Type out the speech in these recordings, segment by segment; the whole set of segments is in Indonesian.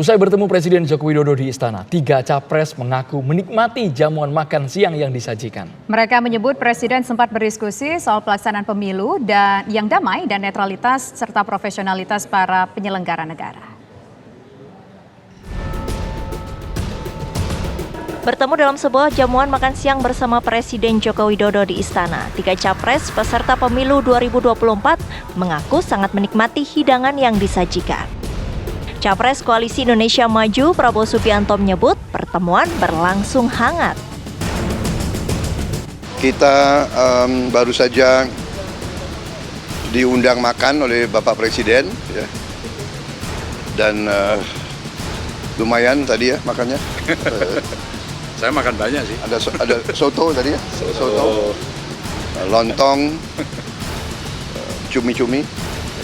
Usai bertemu Presiden Joko Widodo di Istana, 3 capres mengaku menikmati jamuan makan siang yang disajikan. Mereka menyebut Presiden sempat berdiskusi soal pelaksanaan pemilu dan yang damai dan netralitas serta profesionalitas para penyelenggara negara. Bertemu dalam sebuah jamuan makan siang bersama Presiden Joko Widodo di Istana, 3 capres peserta pemilu 2024 mengaku sangat menikmati hidangan yang disajikan. Capres Koalisi Indonesia Maju Prabowo Subianto menyebut pertemuan berlangsung hangat. Kita baru saja diundang makan oleh Bapak Presiden, ya. Dan lumayan tadi ya makannya. Saya makan banyak sih. Ada soto tadi ya, soto, lontong, cumi-cumi,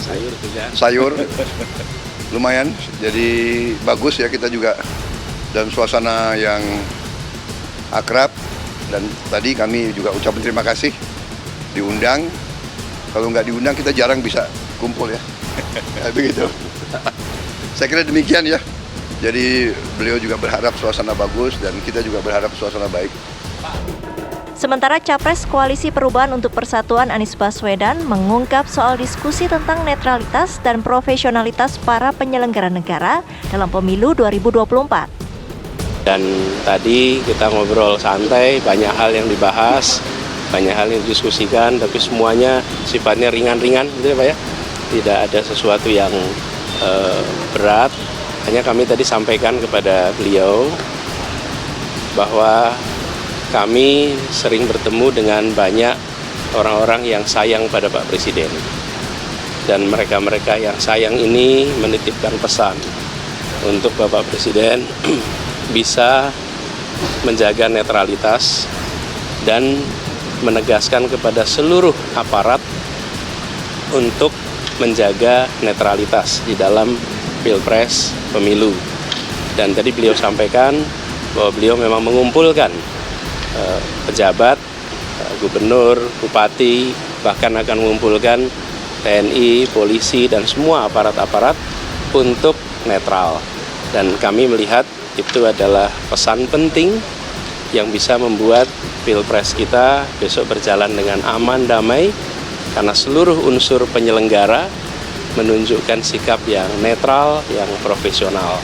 sayur juga. sayur. Lumayan, jadi bagus ya, kita juga dalam suasana yang akrab. Dan tadi kami juga ucapkan terima kasih diundang. Kalau nggak diundang kita jarang bisa kumpul ya. Begitu. Saya kira demikian ya. Jadi beliau juga berharap suasana bagus dan kita juga berharap suasana baik. Sementara Capres Koalisi Perubahan untuk Persatuan Anies Baswedan mengungkap soal diskusi tentang netralitas dan profesionalitas para penyelenggara negara dalam pemilu 2024. Dan tadi kita ngobrol santai, banyak hal yang dibahas, banyak hal yang didiskusikan, tapi semuanya sifatnya ringan-ringan, gitu ya Pak ya. Tidak ada sesuatu yang berat. Hanya kami tadi sampaikan kepada beliau bahwa kami sering bertemu dengan banyak orang-orang yang sayang pada Pak Presiden. Dan mereka-mereka yang sayang ini menitipkan pesan untuk Bapak Presiden bisa menjaga netralitas dan menegaskan kepada seluruh aparat untuk menjaga netralitas di dalam Pilpres pemilu. Dan tadi beliau sampaikan bahwa beliau memang mengumpulkan pejabat, gubernur, bupati, bahkan akan mengumpulkan TNI, polisi, dan semua aparat-aparat untuk netral. Dan kami melihat itu adalah pesan penting yang bisa membuat Pilpres kita besok berjalan dengan aman, damai, karena seluruh unsur penyelenggara menunjukkan sikap yang netral, yang profesional.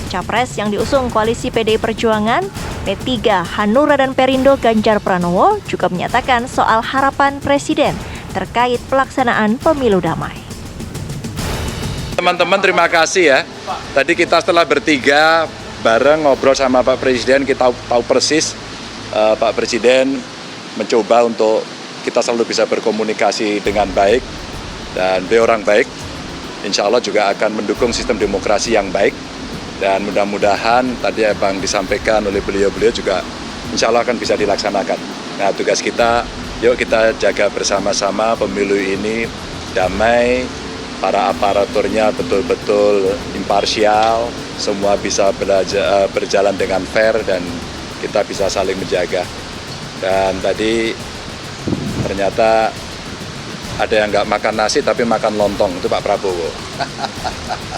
Capres yang diusung Koalisi PDI Perjuangan, P3, Hanura dan Perindo Ganjar Pranowo juga menyatakan soal harapan Presiden terkait pelaksanaan pemilu damai. Teman-teman terima kasih ya. Tadi kita setelah bertiga bareng ngobrol sama Pak Presiden, kita tahu persis Pak Presiden mencoba untuk kita selalu bisa berkomunikasi dengan baik. Dan beliau orang baik, insya Allah juga akan mendukung sistem demokrasi yang baik. Dan mudah-mudahan tadi yang disampaikan oleh beliau-beliau juga insya Allah akan bisa dilaksanakan. Nah, tugas kita, yuk kita jaga bersama-sama pemilu ini damai, para aparaturnya betul-betul imparsial, semua bisa berjalan dengan fair dan kita bisa saling menjaga. Dan tadi ternyata ada yang nggak makan nasi tapi makan lontong, itu Pak Prabowo.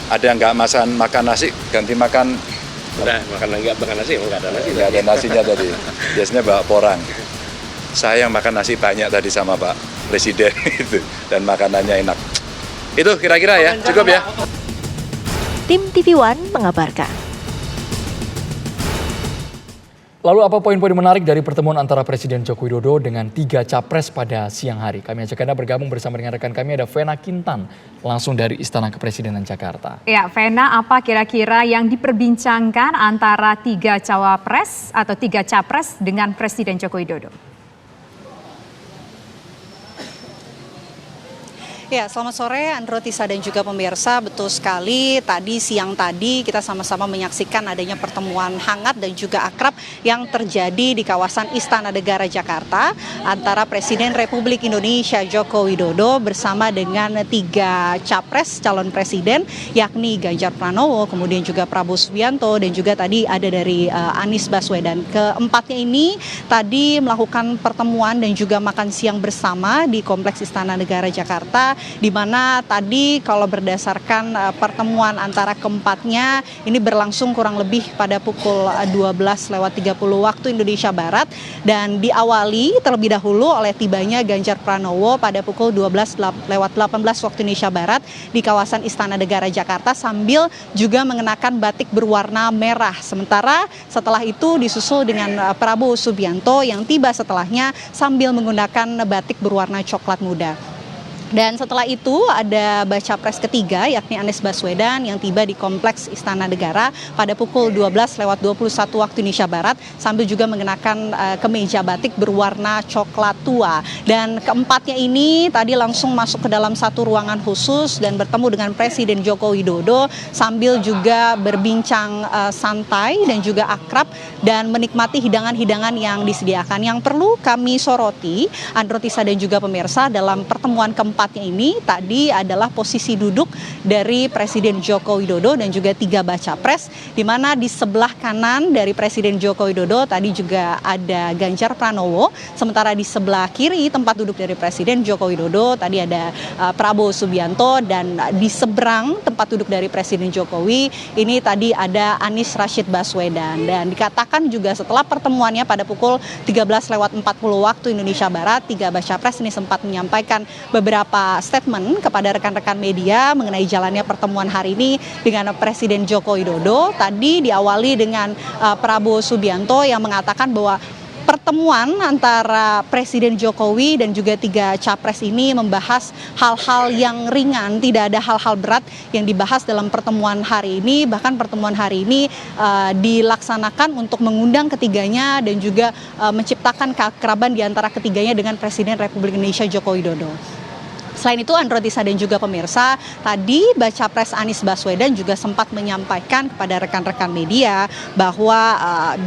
Ada yang nggak makan nasi, ganti makan. Udah, nggak makan nasi, nggak ada nasi. Nggak ada nasinya tadi, biasanya bawa porang. Saya yang makan nasi banyak tadi sama Pak Presiden itu, dan makanannya enak. Itu kira-kira ya, cukup ya. Tim TV One mengabarkan. Lalu apa poin-poin menarik dari pertemuan antara Presiden Joko Widodo dengan 3 capres pada siang hari? Kami ajak Anda bergabung bersama dengan rekan kami, ada Vena Kintan, langsung dari Istana Kepresidenan Jakarta. Ya, Vena, apa kira-kira yang diperbincangkan antara 3 cawapres atau 3 capres dengan Presiden Joko Widodo? Ya, selamat sore Andro, Tisa dan juga pemirsa. Betul sekali, siang tadi kita sama-sama menyaksikan adanya pertemuan hangat dan juga akrab yang terjadi di kawasan Istana Negara Jakarta antara Presiden Republik Indonesia Joko Widodo bersama dengan 3 capres calon presiden, yakni Ganjar Pranowo, kemudian juga Prabowo Subianto, dan juga tadi ada dari Anies Baswedan. Keempatnya ini tadi melakukan pertemuan dan juga makan siang bersama di Kompleks Istana Negara Jakarta di mana tadi kalau berdasarkan pertemuan antara keempatnya ini berlangsung kurang lebih pada pukul 12:30 waktu Indonesia Barat dan diawali terlebih dahulu oleh tibanya Ganjar Pranowo pada pukul 12:18 waktu Indonesia Barat di kawasan Istana Negara Jakarta sambil juga mengenakan batik berwarna merah. Sementara setelah itu disusul dengan Prabowo Subianto yang tiba setelahnya sambil menggunakan batik berwarna coklat muda. Dan setelah itu ada baca pres ketiga yakni Anies Baswedan yang tiba di Kompleks Istana Negara pada pukul 12:21 waktu Indonesia Barat sambil juga mengenakan kemeja batik berwarna coklat tua. Dan keempatnya ini tadi langsung masuk ke dalam satu ruangan khusus dan bertemu dengan Presiden Joko Widodo sambil juga berbincang santai dan juga akrab dan menikmati hidangan-hidangan yang disediakan. Yang perlu kami soroti, Androtisa dan juga pemirsa, dalam pertemuan keempatnya ini tadi adalah posisi duduk dari Presiden Joko Widodo dan juga 3 baca pres, di mana di sebelah kanan dari Presiden Joko Widodo tadi juga ada Ganjar Pranowo, sementara di sebelah kiri tempat duduk dari Presiden Joko Widodo tadi ada Prabowo Subianto, dan di seberang tempat duduk dari Presiden Jokowi ini tadi ada Anies Rashid Baswedan. Dan dikatakan juga setelah pertemuannya pada pukul 13:40 waktu Indonesia Barat, 3 baca pres ini sempat menyampaikan beberapa statement kepada rekan-rekan media mengenai jalannya pertemuan hari ini dengan Presiden Joko Widodo. Tadi diawali dengan Prabowo Subianto yang mengatakan bahwa pertemuan antara Presiden Jokowi dan juga 3 capres ini membahas hal-hal yang ringan, tidak ada hal-hal berat yang dibahas dalam pertemuan hari ini. Bahkan pertemuan hari ini dilaksanakan untuk mengundang ketiganya dan juga menciptakan keakraban di antara ketiganya dengan Presiden Republik Indonesia Joko Widodo. Selain itu, Androtisa dan juga pemirsa, tadi baca pres Anies Baswedan juga sempat menyampaikan kepada rekan-rekan media bahwa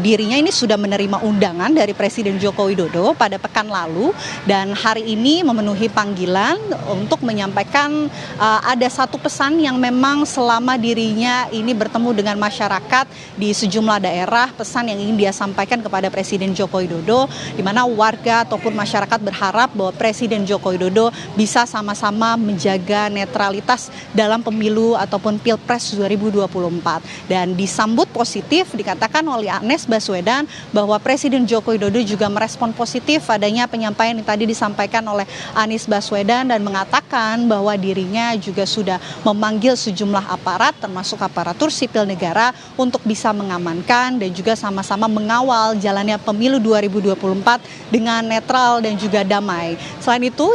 dirinya ini sudah menerima undangan dari Presiden Joko Widodo pada pekan lalu dan hari ini memenuhi panggilan untuk menyampaikan ada satu pesan yang memang selama dirinya ini bertemu dengan masyarakat di sejumlah daerah, pesan yang ingin dia sampaikan kepada Presiden Joko Widodo, di mana warga ataupun masyarakat berharap bahwa Presiden Joko Widodo bisa sama-sama menjaga netralitas dalam pemilu ataupun Pilpres 2024. Dan disambut positif dikatakan oleh Anies Baswedan bahwa Presiden Joko Widodo juga merespon positif adanya penyampaian yang tadi disampaikan oleh Anies Baswedan dan mengatakan bahwa dirinya juga sudah memanggil sejumlah aparat termasuk aparatur sipil negara untuk bisa mengamankan dan juga sama-sama mengawal jalannya pemilu 2024 dengan netral dan juga damai. Selain itu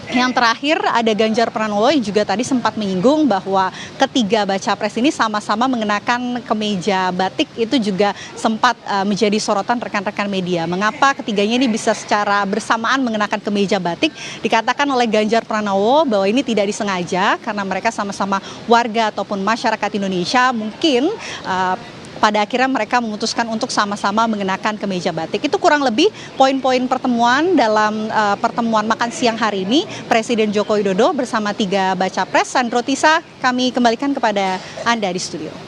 yang terakhir ada Ganjar Pranowo yang juga tadi sempat menyinggung bahwa ketiga baca pres ini sama-sama mengenakan kemeja batik, itu juga sempat menjadi sorotan rekan-rekan media. Mengapa ketiganya ini bisa secara bersamaan mengenakan kemeja batik? Dikatakan oleh Ganjar Pranowo bahwa ini tidak disengaja karena mereka sama-sama warga ataupun masyarakat Indonesia, mungkin pada akhirnya mereka memutuskan untuk sama-sama mengenakan kemeja batik. Itu kurang lebih poin-poin pertemuan dalam pertemuan makan siang hari ini Presiden Joko Widodo bersama 3 baca pres. Androtisa, kami kembalikan kepada Anda di studio.